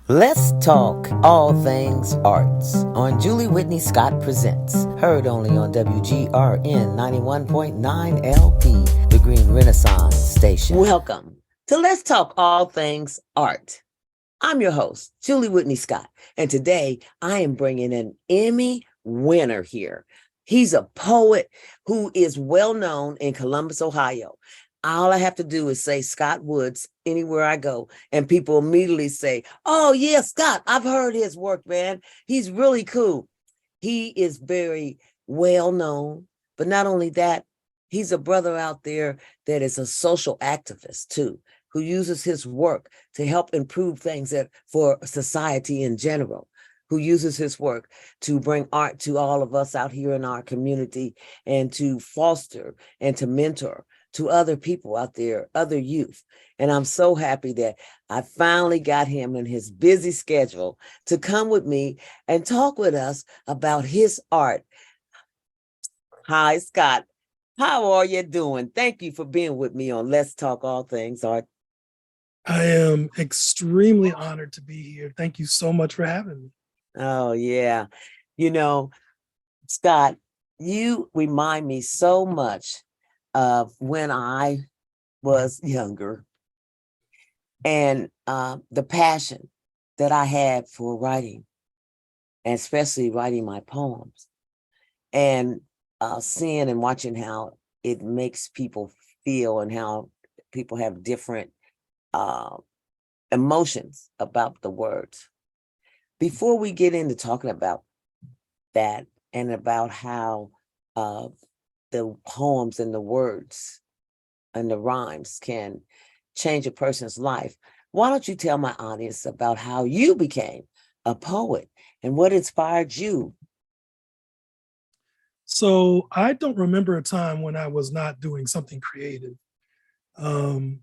Let's talk all things arts on Julie Whitney Scott Presents. Heard only on WGRN 91.9 LP, the Green Renaissance Station. Welcome to Let's Talk All Things Art. I'm your host, Julie Whitney Scott, and today I am bringing an Emmy winner here. He's a poet who is well known in Columbus, Ohio. All I have to do is say Scott Woods anywhere I go, and people immediately say, "Oh, yeah, Scott, I've heard his work, man. He's really cool." He is very well known, but not only that, he's a brother out there that is a social activist too, who uses his work to help improve things for society in general, who uses his work to bring art to all of us out here in our community and to foster and to mentor to other people out there, other youth. And I'm so happy that I finally got him in his busy schedule to come with me and talk with us about his art. Hi, Scott. How are you doing? Thank you for being with me on Let's Talk All Things Art. I am extremely honored to be here. Thank you so much for having me. Oh, yeah. You know, Scott, you remind me so much of when I was younger and the passion that I had for writing, and especially writing my poems, and seeing and watching how it makes people feel and how people have different uh, emotions about the words. Before we get into talking about that and about how uh, the poems and the words and the rhymes can change a person's life, why don't you tell my audience about how you became a poet and what inspired you? So I don't remember a time when I was not doing something creative. Um,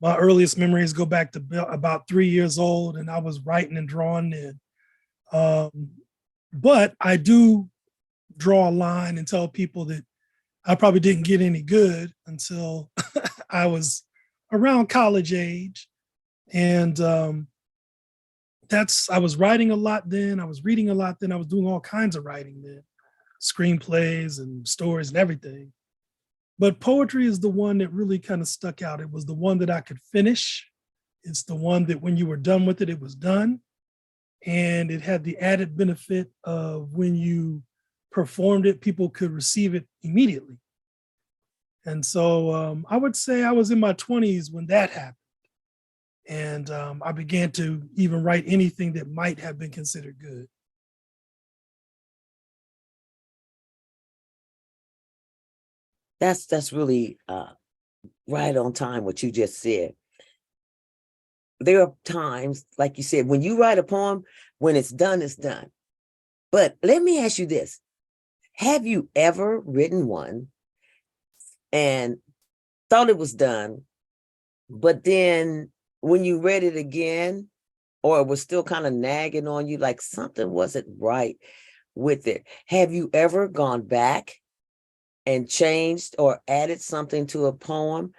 my earliest memories go back to about 3 years old, and I was writing and drawing then. Um, but I do draw a line and tell people that I probably didn't get any good until I was around college age. And I was writing a lot then. I was reading a lot then. I was doing all kinds of writing then, screenplays and stories and everything. But poetry is the one that really kind of stuck out. It was the one that I could finish. It's the one that when you were done with it, it was done. And it had the added benefit of when you performed it, people could receive it immediately. And so I would say I was in my 20s when that happened. And I began to even write anything that might have been considered good. That's really right on time what you just said. There are times, like you said, when you write a poem, when it's done, it's done. But let me ask you this. Have you ever written one and thought it was done, but then when you read it again, or it was still kind of nagging on you, like something wasn't right with it? Have you ever gone back and changed or added something to a poem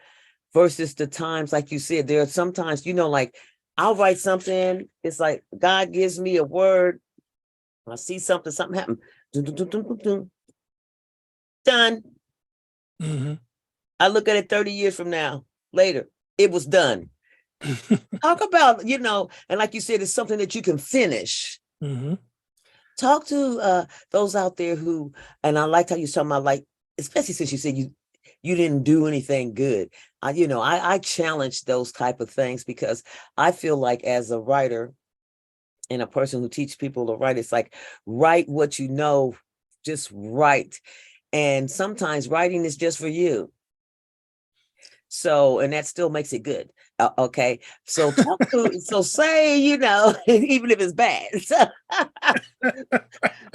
versus the times, like you said, there are sometimes, like I'll write something, it's like God gives me a word, I see something happen, done. Mhm. I look at it 30 years from now, later, it was done. Talk about, and like you said, it's something that you can finish. Mhm. Talk to those out there who, and I liked how you talking about, like, especially since you said you didn't do anything good. I challenge those type of things because I feel like as a writer and a person who teaches people to write, it's like write what you know, just write. And sometimes writing is just for you. So, and that still makes it good. Okay. So so say, even if it's bad.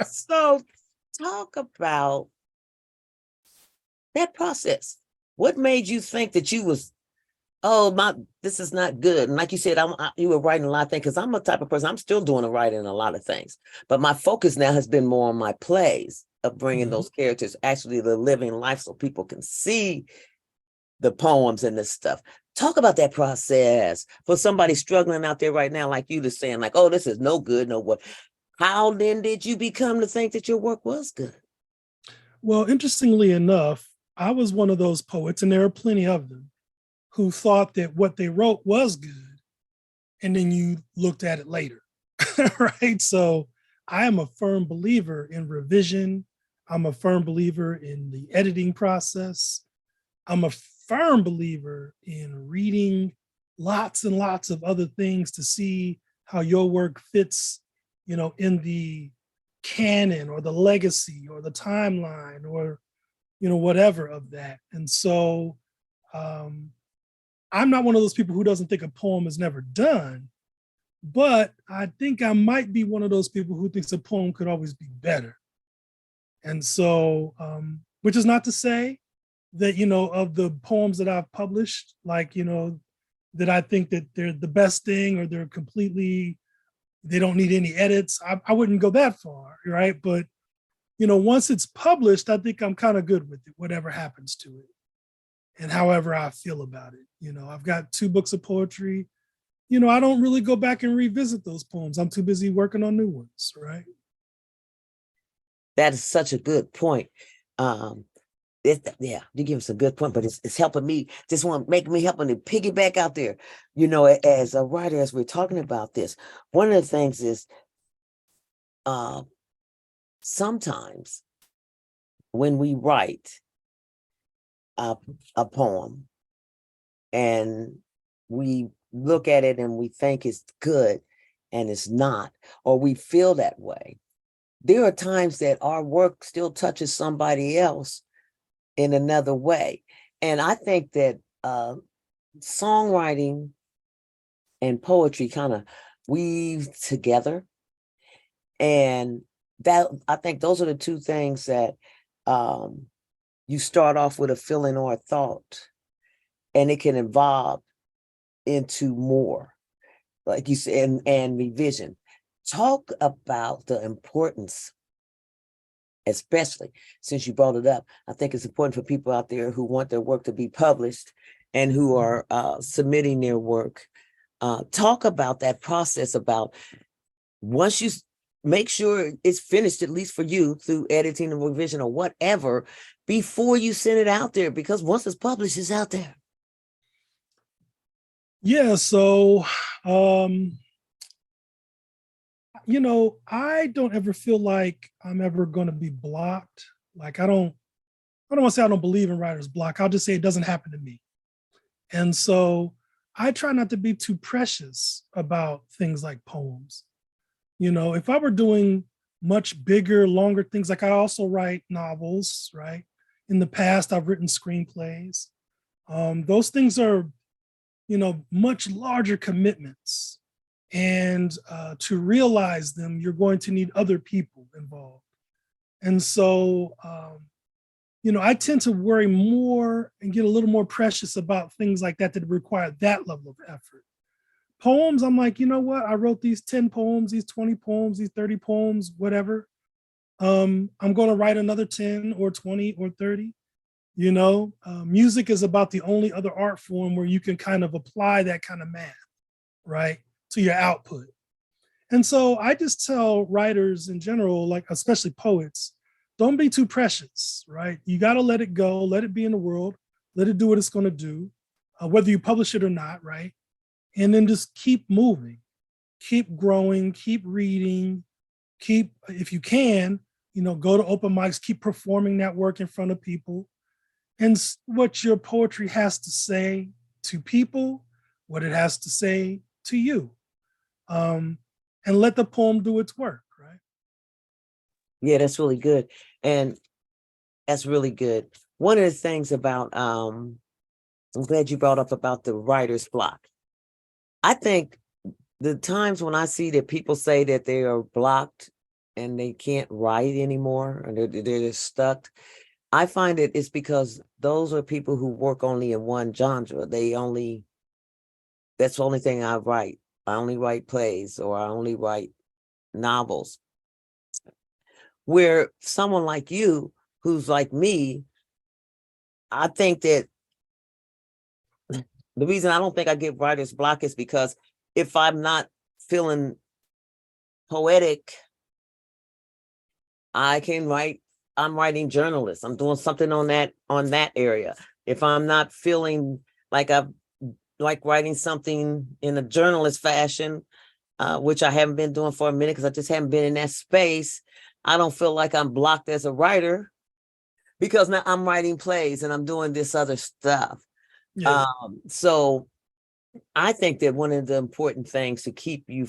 So talk about that process. What made you think that you was, this is not good? And like you said, you were writing a lot of things, because I'm a type of person, I'm still doing a writing a lot of things. But my focus now has been more on my plays of bringing Mhm. those characters actually the living life so people can see the poems and this stuff. Talk about that process for somebody struggling out there right now, like you, to saying like, oh, this is no good, no what. How then did you become to think that your work was good? Well, interestingly enough, I was one of those poets, and there are plenty of them, who thought that what they wrote was good. And then you looked at it later, right? So I am a firm believer in revision. I'm a firm believer in the editing process. I'm a firm believer in reading lots and lots of other things to see how your work fits, in the canon or the legacy or the timeline or, whatever of that. And so um, I'm not one of those people who doesn't think a poem is never done, but I think I might be one of those people who thinks a poem could always be better. And so, which is not to say that, of the poems that I've published, like, that I think that they're the best thing or they're completely, they don't need any edits. I wouldn't go that far, right? But, once it's published, I think I'm kind of good with it, whatever happens to it and however I feel about it. I've got 2 books of poetry. I don't really go back and revisit those poems. I'm too busy working on new ones, right? That is such a good point. Yeah, you give us a good point, but it's helping me. Just want to make me helping to piggyback out there. As a writer, as we're talking about this, one of the things is sometimes when we write a poem and we look at it and we think it's good and it's not, or we feel that way, there are times that our work still touches somebody else in another way. And I think that songwriting and poetry kind of weave together. And that, I think those are the 2 things that you start off with a feeling or a thought, and it can evolve into more, like you said, and revision. Talk about the importance, especially since you brought it up. I think it's important for people out there who want their work to be published and who are submitting their work. Talk about that process, about once you make sure it's finished, at least for you, through editing and revision or whatever, before you send it out there, because once it's published, it's out there. Yeah. So, I don't ever feel like I'm ever going to be blocked. Like I don't want to say I don't believe in writer's block. I'll just say it doesn't happen to me. And so I try not to be too precious about things like poems. If I were doing much bigger, longer things, like I also write novels, right? In the past, I've written screenplays. Those things are, much larger commitments. And to realize them, you're going to need other people involved. And so, I tend to worry more and get a little more precious about things like that require that level of effort. Poems, I'm like, you know what? I wrote these 10 poems, these 20 poems, these 30 poems, whatever. I'm going to write another 10 or 20 or 30. Music is about the only other art form where you can kind of apply that kind of math, right, to your output. And so I just tell writers in general, like especially poets, don't be too precious, right? You got to let it go, let it be in the world, let it do what it's going to do, whether you publish it or not, right? And then just keep moving, keep growing, keep reading, keep, if you can, go to open mics, keep performing that work in front of people, and what your poetry has to say to people, what it has to say to you, and let the poem do its work, right? Yeah, that's really good. And that's really good. One of the things about, I'm glad you brought up about the writer's block. I think the times when I see that people say that they are blocked and they can't write anymore, and they're stuck, I find it's because those are people who work only in one genre. That's the only thing I write. I only write plays, or I only write novels. Where someone like you, who's like me, I think that the reason I don't think I get writer's block is because if I'm not feeling poetic, I can write. I'm writing journalists. I'm doing something on that area. If I'm not feeling like I like writing something in a journalist fashion, which I haven't been doing for a minute because I just haven't been in that space, I don't feel like I'm blocked as a writer because now I'm writing plays and I'm doing this other stuff. Yeah. So I think that one of the important things to keep you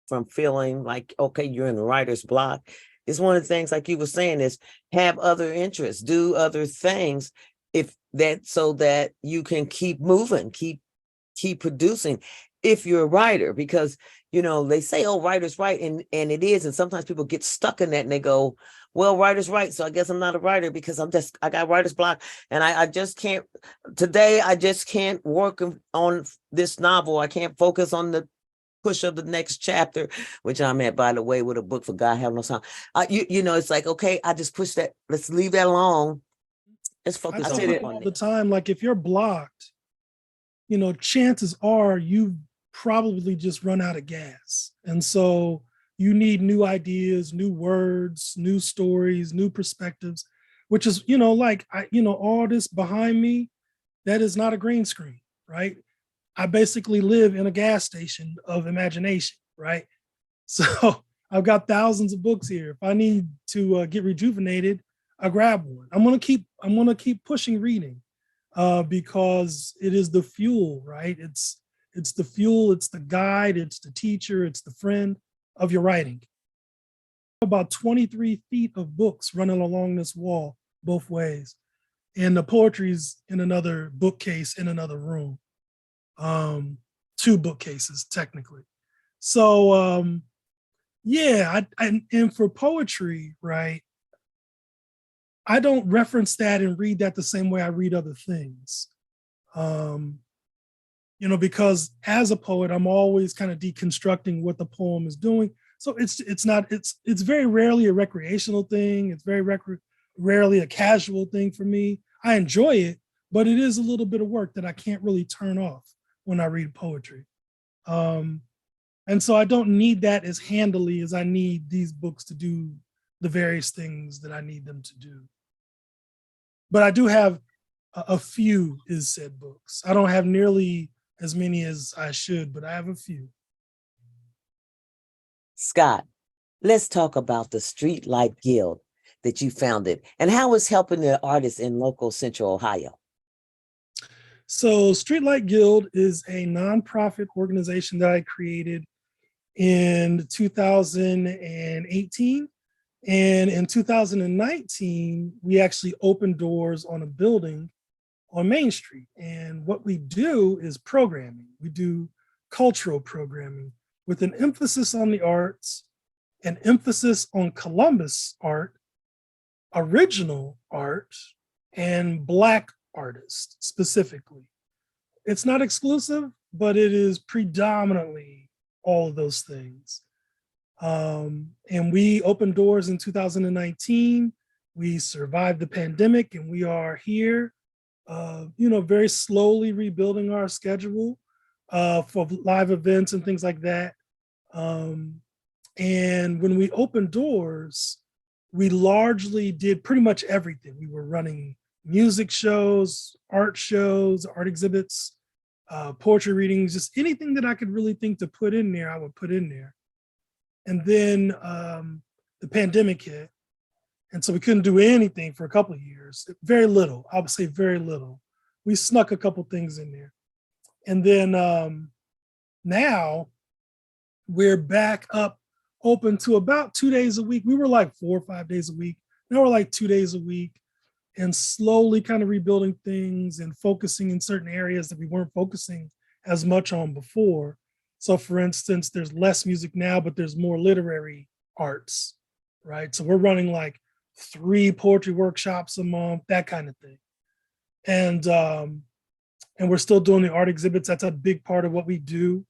from feeling like, okay, you're in the writer's block is one of the things, like you were saying, is have other interests, do other things, if that, so that you can keep moving, keep producing if you're a writer, because they say, oh, writers write, and it is, and sometimes people get stuck in that and they go, well, writers write, so I guess I'm not a writer because I got writer's block, and I just can't, today I just can't work on this novel. I can't focus on the push of the next chapter, which I'm at, by the way, with a book for God Have No Sound. It's like, okay, I just push that, let's leave that alone. Let's focus I on tell it. people all the time, like if you're blocked, chances are you probably just run out of gas. And so you need new ideas, new words, new stories, new perspectives, which is, all this behind me, that is not a green screen, right? I basically live in a gas station of imagination, right? So I've got thousands of books here. If I need to get rejuvenated, I grab one. I'm gonna keep pushing reading because it is the fuel, right? It's the fuel, it's the guide, it's the teacher, it's the friend of your writing. About 23 feet of books running along this wall both ways, and the poetry's in another bookcase in another room. 2 bookcases technically. So yeah, and for poetry, right? I don't reference that and read that the same way I read other things. Um, because as a poet, I'm always kind of deconstructing what the poem is doing. So it's very rarely a recreational thing. It's very rarely a casual thing for me. I enjoy it, but it is a little bit of work that I can't really turn off when I read poetry. And so I don't need that as handily as I need these books to do the various things that I need them to do. But I do have a few is said books. I don't have nearly as many as I should, but I have a few. Scott, let's talk about the Streetlight Guild that you founded and how it's helping the artists in local Central Ohio. So Streetlight Guild is a nonprofit organization that I created in 2018. And in 2019, we actually opened doors on a building on Main Street. And what we do is programming. We do cultural programming with an emphasis on the arts, an emphasis on Columbus art, original art, and Black artists specifically. It's not exclusive, but it is predominantly all of those things. And we opened doors in 2019. We survived the pandemic and we are here, very slowly rebuilding our schedule for live events and things like that. And when we opened doors, we largely did pretty much everything. We were running music shows, art exhibits, poetry readings, just anything that I could really think to put in there, I would put in there. And then the pandemic hit. And so we couldn't do anything for a couple of years, very little, I would say very little. We snuck a couple things in there. And then now we're back up open to about 2 days a week. We were like 4 or 5 days a week. Now we're like 2 days a week and slowly kind of rebuilding things and focusing in certain areas that we weren't focusing as much on before. So for instance, there's less music now, but there's more literary arts, right? So we're running like 3 poetry workshops a month, that kind of thing. And we're still doing the art exhibits. That's a big part of what we do.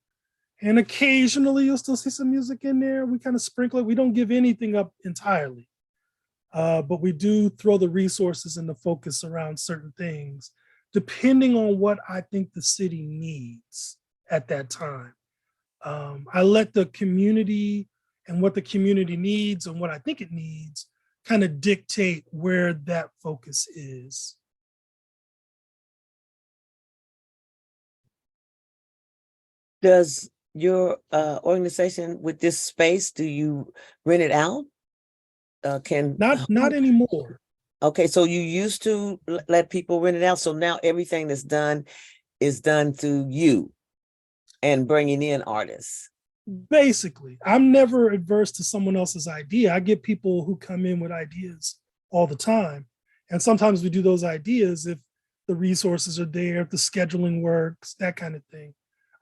And occasionally you'll still see some music in there. We kind of sprinkle it. We don't give anything up entirely, but we do throw the resources and the focus around certain things depending on what I think the city needs at that time. I let the community and what the community needs and what I think it needs kind of dictate where that focus is. Does your organization with this space, do you rent it out? Not anymore. Okay, so you used to let people rent it out. So now everything that's done is done through you and bringing in artists. Basically, I'm never adverse to someone else's idea. I get people who come in with ideas all the time. And sometimes we do those ideas if the resources are there, if the scheduling works, that kind of thing.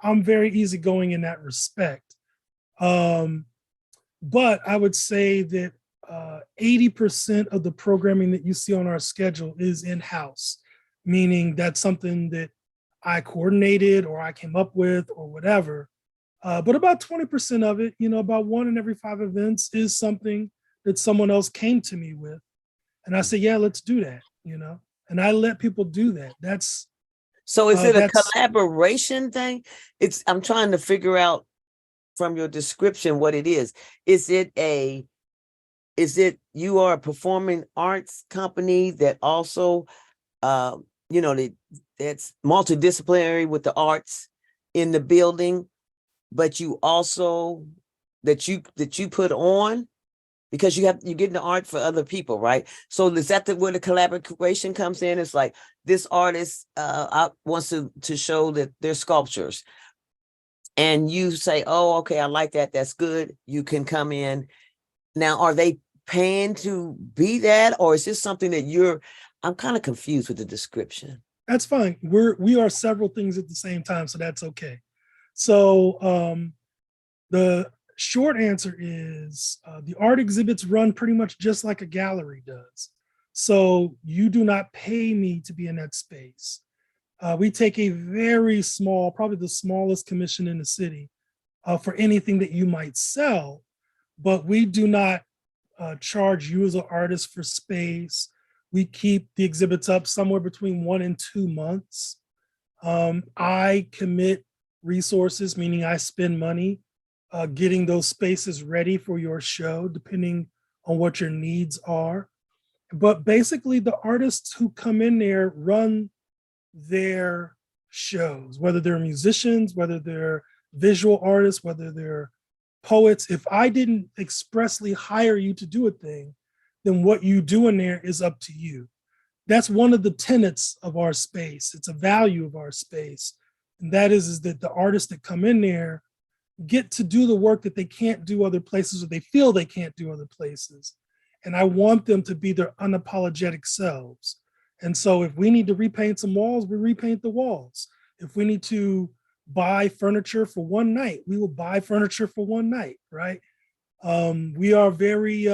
I'm very easygoing in that respect. But I would say that 80% of the programming that you see on our schedule is in-house, meaning that's something that I coordinated or I came up with or whatever. But about 20% of it, about 1 in every 5 events is something that someone else came to me with. And I say, yeah, let's do that, and I let people do that. So is it a collaboration thing? I'm trying to figure out from your description what it is. Is it you are a performing arts company that also, that's multidisciplinary with the arts in the building, but you also that you put on because you're getting the art for other people, right? So is that where the collaboration comes in? It's like this artist wants to show that they're sculptures, and you say, oh, okay, I like that, that's good, you can come in. Now, are they paying to be that, or is this something that I'm kind of confused with the description. That's fine. We are several things at the same time, so that's okay. So the short answer is the art exhibits run pretty much just like a gallery does. So you do not pay me to be in that space. We take a very small, probably the smallest commission in the city for anything that you might sell, but we do not charge you as an artist for space. We keep the exhibits up somewhere between 1 and 2 months. I commit resources, meaning I spend money getting those spaces ready for your show, depending on what your needs are. But basically, the artists who come in there run their shows, whether they're musicians, whether they're visual artists, whether they're poets. If I didn't expressly hire you to do a thing, then what you do in there is up to you. That's one of the tenets of our space. It's a value of our space. And that is that the artists that come in there get to do the work that they can't do other places, or they feel they can't do other places. And I want them to be their unapologetic selves. And so if we need to repaint some walls, we repaint the walls. If we need to buy furniture for one night, we will buy furniture for one night, right? We are very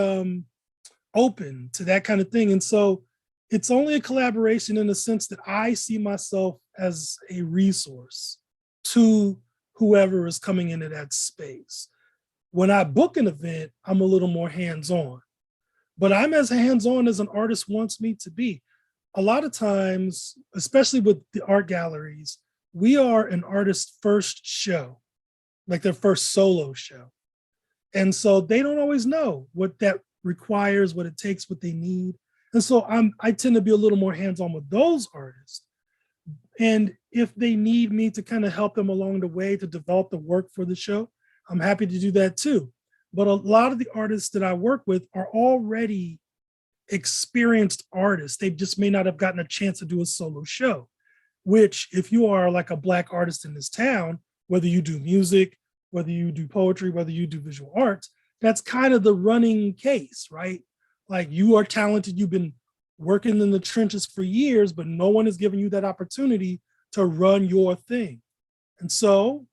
open to that kind of thing. And so it's only a collaboration in the sense that I see myself as a resource to whoever is coming into that space. When I book an event, I'm a little more hands-on, but I'm as hands-on as an artist wants me to be. A lot of times, especially with the art galleries, we are an artist's first show, like their first solo show. And so they don't always know what that requires, what it takes, what they need. And so I tend to be a little more hands-on with those artists. And if they need me to kind of help them along the way to develop the work for the show, I'm happy to do that too. But a lot of the artists that I work with are already experienced artists. They just may not have gotten a chance to do a solo show, which if you are like a Black artist in this town, whether you do music, whether you do poetry, whether you do visual arts, that's kind of the running case, right? Like you are talented, you've been working in the trenches for years, but no one is giving you that opportunity to run your thing. And so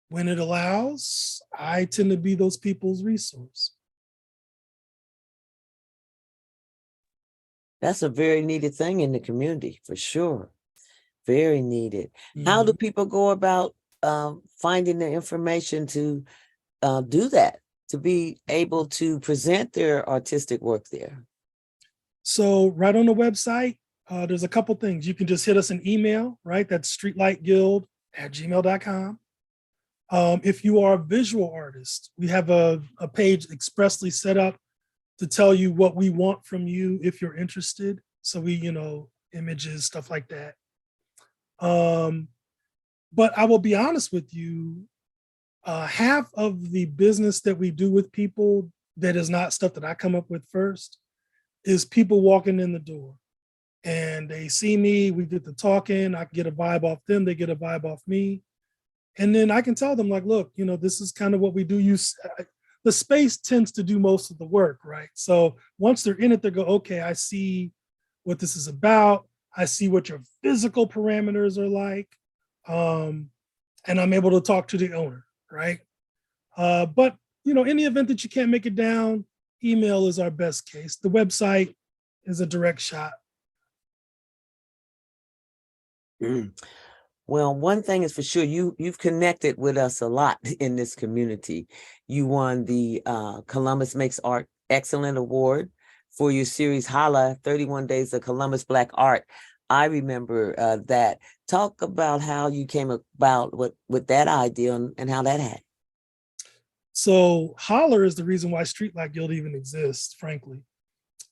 when it allows, I tend to be those people's resource. That's a very needed thing in the community, for sure. Very needed. Mm-hmm. How do people go about finding the information to do that, to be able to present their artistic work there? So right on the website, There's a couple things. You can just hit us an email, right? That's streetlightguild@gmail.com. If you are a visual artist, we have a page expressly set up to tell you what we want from you if you're interested. So we, images, stuff like that. But I will be honest with you, half of the business that we do with people that is not stuff that I come up with first is people walking in the door and they see me, we get to talking, I get a vibe off them, they get a vibe off me. And then I can tell them like, look, this is kind of what we do. The space tends to do most of the work, right? So once they're in it, they go, okay, I see what this is about. I see what your physical parameters are like. And I'm able to talk to the owner, right? But in the event that you can't make it down, email is our best case. The website is a direct shot. Well, one thing is for sure, you've connected with us a lot in this community. You won the Columbus Makes Art Excellent Award for your series Holla 31 Days of Columbus Black Art. I remember that. Talk about how you came about with that idea and how that happened. So Holler is the reason why Streetlight Guild even exists, frankly.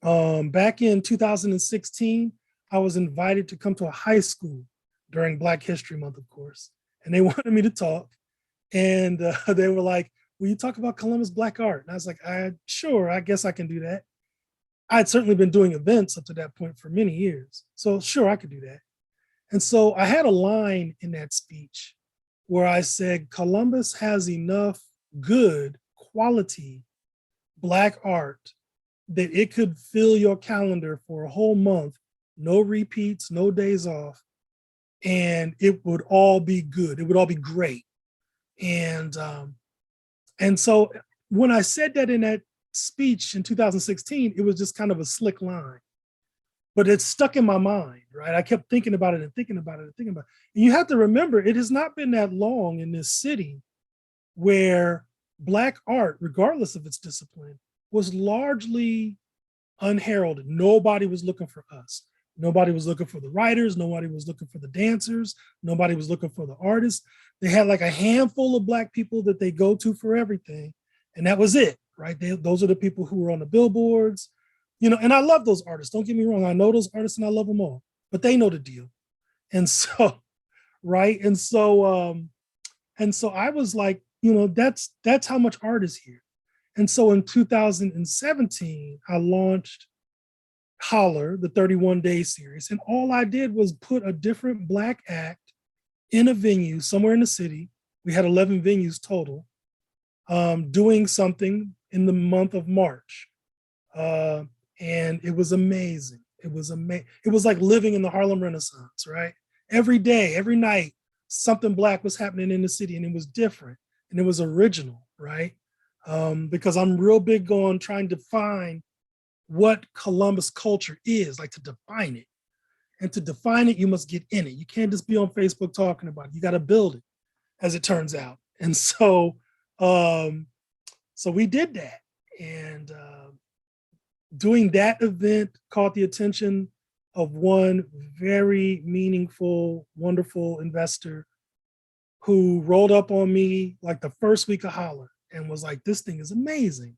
Back in 2016, I was invited to come to a high school during Black History Month, of course, and they wanted me to talk. And they were like, will you talk about Columbus Black art? And I was like, sure, I guess I can do that. I'd certainly been doing events up to that point for many years. So sure, I could do that. And so I had a line in that speech where I said, Columbus has enough good quality Black art that it could fill your calendar for a whole month, no repeats, no days off, and it would all be good. It would all be great. And so when I said that in that speech in 2016, it was just kind of a slick line, but it stuck in my mind, right? I kept thinking about it and thinking about it and thinking about it. And you have to remember, it has not been that long in this city where Black art, regardless of its discipline, was largely unheralded. Nobody was looking for us. Nobody was looking for the writers. Nobody was looking for the dancers. Nobody was looking for the artists. They had like a handful of Black people that they go to for everything. And that was it, right? Those are the people who were on the billboards, and I love those artists. Don't get me wrong. I know those artists and I love them all, but they know the deal. And so, right. And so I was like, that's how much art is here. And so in 2017, I launched Holler, the 31-day series. And all I did was put a different Black act in a venue somewhere in the city. We had 11 venues total, doing something in the month of March. And it was amazing. It was amazing. It was like living in the Harlem Renaissance, right? Every day, every night, something Black was happening in the city, and it was different and it was original, right? Because I'm real big on trying to find what Columbus culture is, like to define it. And to define it, you must get in it. You can't just be on Facebook talking about it. You got to build it, as it turns out. And so, so we did that. And doing that event caught the attention of one very meaningful, wonderful investor who rolled up on me like the first week of Holler and was like, this thing is amazing.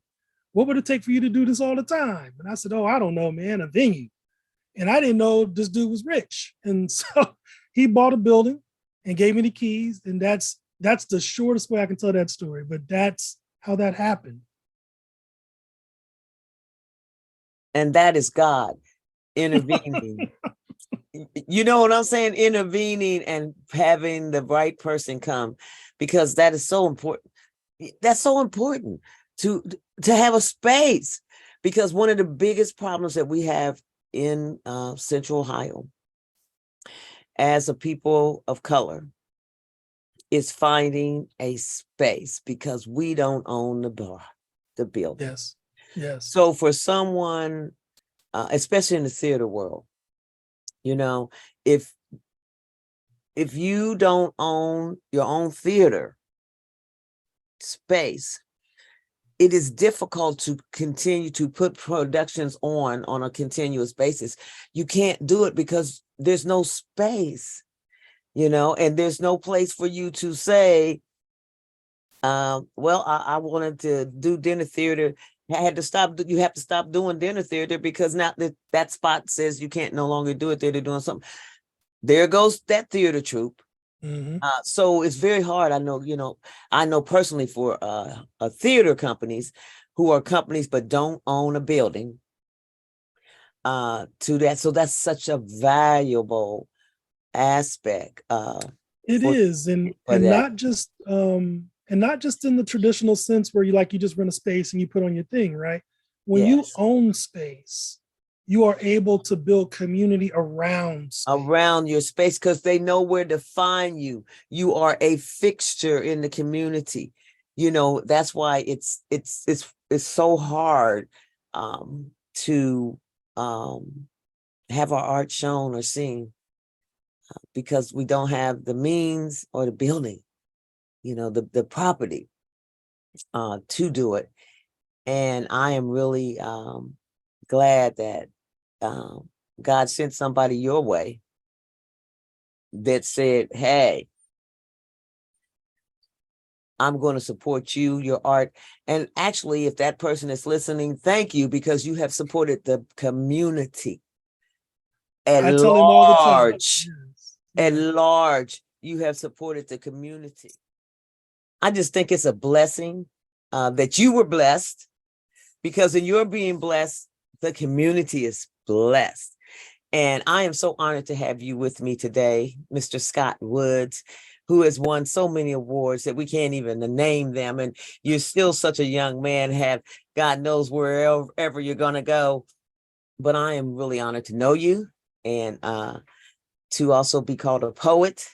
What would it take for you to do this all the time? And I said, oh, I don't know, man, a venue. And I didn't know this dude was rich. And so he bought a building and gave me the keys. And that's the shortest way I can tell that story, but that's how that happened. And that is God intervening. You know what I'm saying? Intervening and having the right person come, because that is so important. That's so important to have a space, because one of the biggest problems that we have in Central Ohio as a people of color is finding a space, because we don't own the building. Yes. Yes. So for someone, especially in the theater world, if you don't own your own theater space, it is difficult to continue to put productions on a continuous basis. You can't do it because there's no space, and there's no place for you to say, well, I wanted to do dinner theater. I had to stop. You have to stop doing dinner theater because now that spot says you can't no longer do it there. They're doing something. There goes that theater troupe. Mm-hmm. So it's very hard. I know personally for theater companies who are companies but don't own a building to that. So that's such a valuable aspect. It is, and not just in the traditional sense where you just rent a space and you put on your thing, right? When you own space, you are able to build community around your space because they know where to find you. You are a fixture in the community. That's why it's so hard to have our art shown or seen because we don't have the means or the building, the property to do it. And I am really glad that God sent somebody your way that said, hey, I'm going to support you, your art. And actually, if that person is listening, thank you, because you have supported the community at I tell him all the time. At large, you have supported the community. I just think it's a blessing that you were blessed, because in your being blessed, the community is blessed. And I am so honored to have you with me today, Mr. Scott Woods, who has won so many awards that we can't even name them. And you're still such a young man, have God knows wherever you're going to go. But I am really honored to know you and to also be called a poet,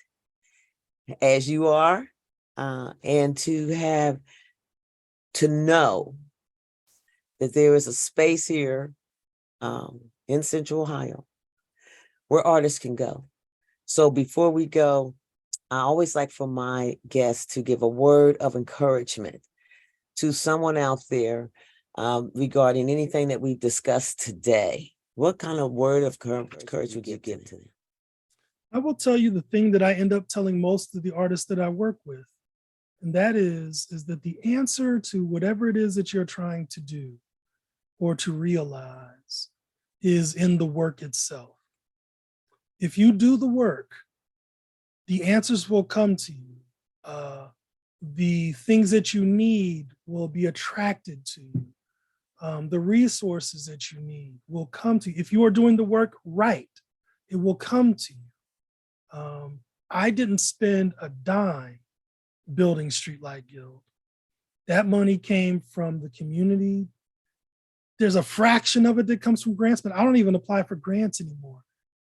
as you are, and to know that there is a space here in Central Ohio where artists can go. So before we go, I always like for my guests to give a word of encouragement to someone out there regarding anything that we've discussed today. What kind of word of courage would you give to them? I will tell you the thing that I end up telling most of the artists that I work with, and that is that the answer to whatever it is that you're trying to do or to realize is in the work itself. If you do the work, the answers will come to you. The things that you need will be attracted to you. The resources that you need will come to you. If you are doing the work right, it will come to you. I didn't spend a dime building Streetlight Guild. That money came from the community. There's a fraction of it that comes from grants, but I don't even apply for grants anymore.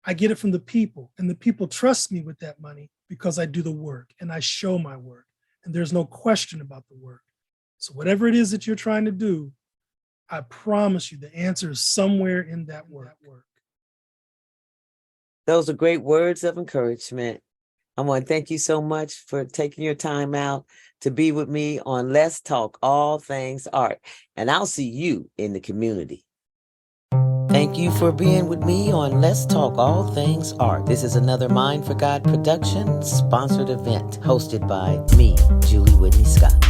I get it from the people, and the people trust me with that money because I do the work and I show my work, and there's no question about the work. So whatever it is that you're trying to do, I promise you the answer is somewhere in that work. Those are great words of encouragement. I want to thank you so much for taking your time out to be with me on Let's Talk All Things Art. And I'll see you in the community. Thank you for being with me on Let's Talk All Things Art. This is another Mind for God production sponsored event hosted by me, Julie Whitney Scott.